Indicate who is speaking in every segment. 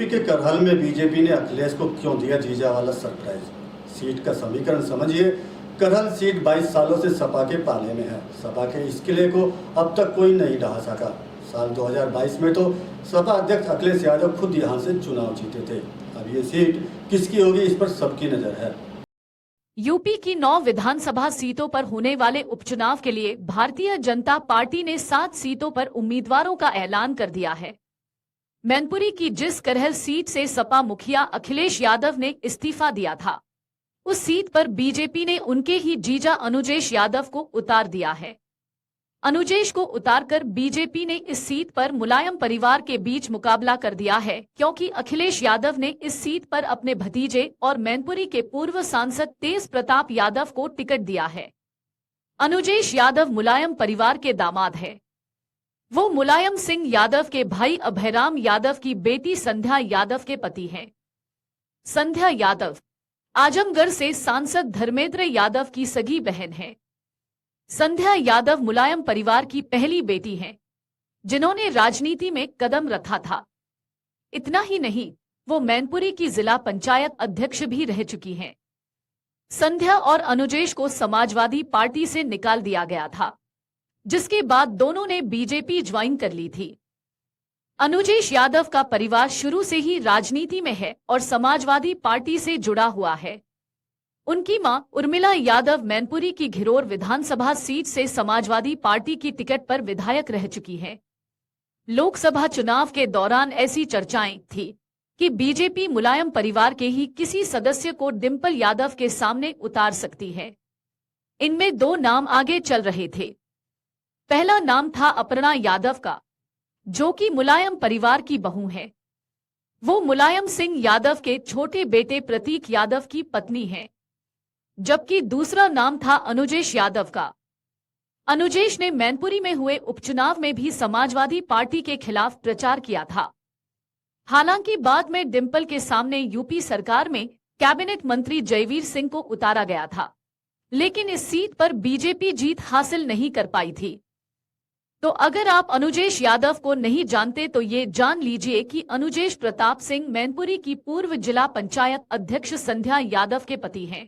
Speaker 1: UP के करहल में BJP ने अखिलेश को क्यों दिया जीजा वाला सरप्राइज। सीट का समीकरण समझिए। करहल सीट 22 सालों से सपा के पाले में है। सपा के इस किले को अब तक कोई नहीं ढहा सका। साल 2022 में तो सपा अध्यक्ष अखिलेश यादव खुद यहां से चुनाव जीते थे। अब ये सीट किसकी होगी, इस पर सबकी नजर है।
Speaker 2: यूपी की 9 विधानसभा सीटों पर होने वाले उपचुनाव के लिए भारतीय जनता पार्टी ने 7 सीटों पर उम्मीदवारों का ऐलान कर दिया है। मैनपुरी की जिस करहल सीट से सपा मुखिया अखिलेश यादव ने इस्तीफा दिया था, उस सीट पर बीजेपी ने उनके ही जीजा अनुजेश यादव को उतार दिया है। अनुजेश को उतारकर बीजेपी ने इस सीट पर मुलायम परिवार के बीच मुकाबला कर दिया है, क्योंकि अखिलेश यादव ने इस सीट पर अपने भतीजे और मैनपुरी के पूर्व सांसद तेज प्रताप यादव को टिकट दिया है। अनुजेश यादव मुलायम परिवार के दामाद है। वो मुलायम सिंह यादव के भाई अभयराम यादव की बेटी संध्या यादव के पति हैं। संध्या यादव आजमगढ़ से सांसद धर्मेंद्र यादव की सगी बहन है। संध्या यादव मुलायम परिवार की पहली बेटी हैं, जिन्होंने राजनीति में कदम रखा था। इतना ही नहीं, वो मैनपुरी की जिला पंचायत अध्यक्ष भी रह चुकी हैं। संध्या और अनुजेश को समाजवादी पार्टी से निकाल दिया गया था, जिसके बाद दोनों ने बीजेपी ज्वाइन कर ली थी। अनुजेश यादव का परिवार शुरू से ही राजनीति में है और समाजवादी पार्टी से जुड़ा हुआ है। उनकी मां उर्मिला यादव मैनपुरी की घिरोर विधानसभा सीट से समाजवादी पार्टी की टिकट पर विधायक रह चुकी हैं। लोकसभा चुनाव के दौरान ऐसी चर्चाएं थी कि बीजेपी मुलायम परिवार के ही किसी सदस्य को डिंपल यादव के सामने उतार सकती है। इनमें 2 नाम आगे चल रहे थे। पहला नाम था अपर्णा यादव का, जो कि मुलायम परिवार की बहू है। वो मुलायम सिंह यादव के छोटे बेटे प्रतीक यादव की पत्नी है। जबकि दूसरा नाम था अनुजेश यादव का। अनुजेश ने मैनपुरी में हुए उपचुनाव में भी समाजवादी पार्टी के खिलाफ प्रचार किया था। हालांकि बाद में डिंपल के सामने यूपी सरकार में कैबिनेट मंत्री जयवीर सिंह को उतारा गया था, लेकिन इस सीट पर बीजेपी जीत हासिल नहीं कर पाई थी। तो अगर आप अनुजेश यादव को नहीं जानते तो ये जान लीजिए कि अनुजेश प्रताप सिंह मैनपुरी की पूर्व जिला पंचायत अध्यक्ष संध्या यादव के पति हैं।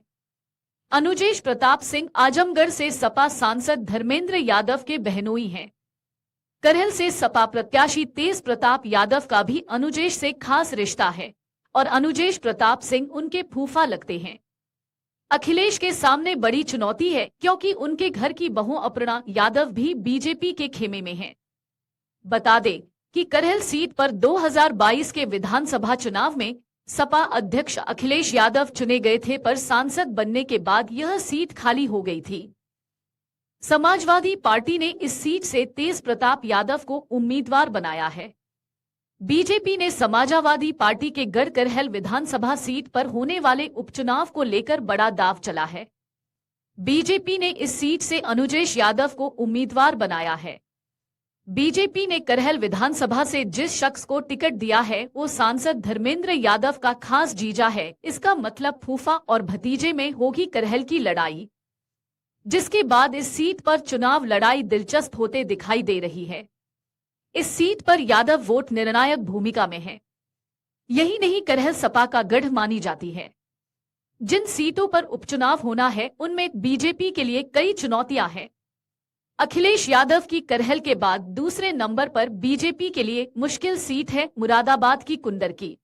Speaker 2: अनुजेश प्रताप सिंह आजमगढ़ से सपा सांसद धर्मेंद्र यादव के बहनोई हैं। करहल से सपा प्रत्याशी तेज प्रताप यादव का भी अनुजेश से खास रिश्ता है और अनुजेश प्रताप सिंह उनके फूफा लगते हैं। अखिलेश के सामने बड़ी चुनौती है, क्योंकि उनके घर की बहू अपर्णा यादव भी बीजेपी के खेमे में हैं। बता दें कि करहल सीट पर 2022 के विधानसभा चुनाव में सपा अध्यक्ष अखिलेश यादव चुने गए थे, पर सांसद बनने के बाद यह सीट खाली हो गई थी। समाजवादी पार्टी ने इस सीट से तेज प्रताप यादव को उम्मीदवार बनाया है। बीजेपी ने समाजवादी पार्टी के गढ़ करहल विधानसभा सीट पर होने वाले उपचुनाव को लेकर बड़ा दांव चला है। बीजेपी ने इस सीट से अनुजेश यादव को उम्मीदवार बनाया है। बीजेपी ने करहल विधानसभा से जिस शख्स को टिकट दिया है वो सांसद धर्मेंद्र यादव का खास जीजा है। इसका मतलब फूफा और भतीजे में होगी करहल की लड़ाई, जिसके बाद इस सीट पर चुनाव लड़ाई दिलचस्प होते दिखाई दे रही है। इस सीट पर यादव वोट निर्णायक भूमिका में है। यही नहीं, करहल सपा का गढ़ मानी जाती है। जिन सीटों पर उपचुनाव होना है उनमें बीजेपी के लिए कई चुनौतियां हैं। अखिलेश यादव की करहल के बाद दूसरे नंबर पर बीजेपी के लिए मुश्किल सीट है मुरादाबाद की कुंदरकी।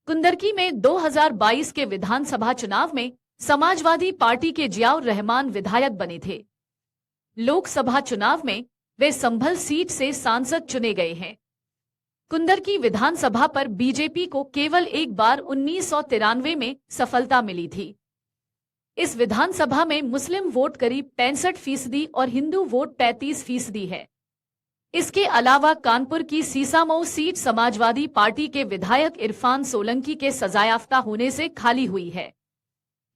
Speaker 2: कुंदरकी में 2022 के विधानसभा चुनाव में समाजवादी पार्टी के जियाउर रहमान विधायक बने थे। लोकसभा चुनाव में वे संभल सीट से सांसद चुने गए हैं। कुंदरकी विधानसभा पर बीजेपी को केवल एक बार 1993 में सफलता मिली थी। इस विधानसभा में मुस्लिम वोट करीब 65% और हिंदू वोट 35% है। इसके अलावा कानपुर की सीसामऊ सीट समाजवादी पार्टी के विधायक इरफान सोलंकी के सजायाफ्ता होने से खाली हुई है।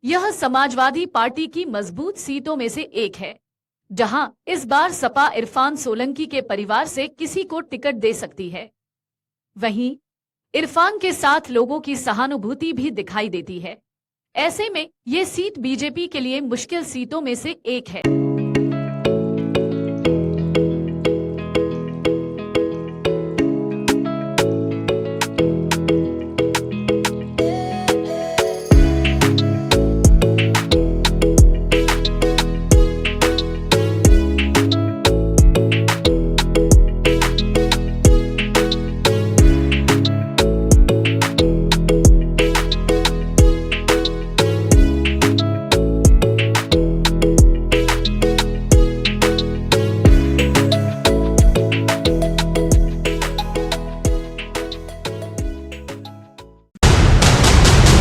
Speaker 2: यह समाजवादी पार्टी की मजबूत सीटों में से एक है, जहां इस बार सपा इरफान सोलंकी के परिवार से किसी को टिकट दे सकती है। वहीं इरफान के साथ लोगों की सहानुभूति भी दिखाई देती है। ऐसे में ये सीट बीजेपी के लिए मुश्किल सीटों में से एक है।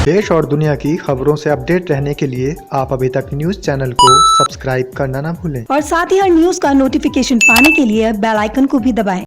Speaker 3: देश और दुनिया की खबरों से अपडेट रहने के लिए आप अभी तक न्यूज चैनल को सब्सक्राइब करना ना भूलें
Speaker 4: और साथ ही हर न्यूज का नोटिफिकेशन पाने के लिए बेल आइकन को भी दबाएं।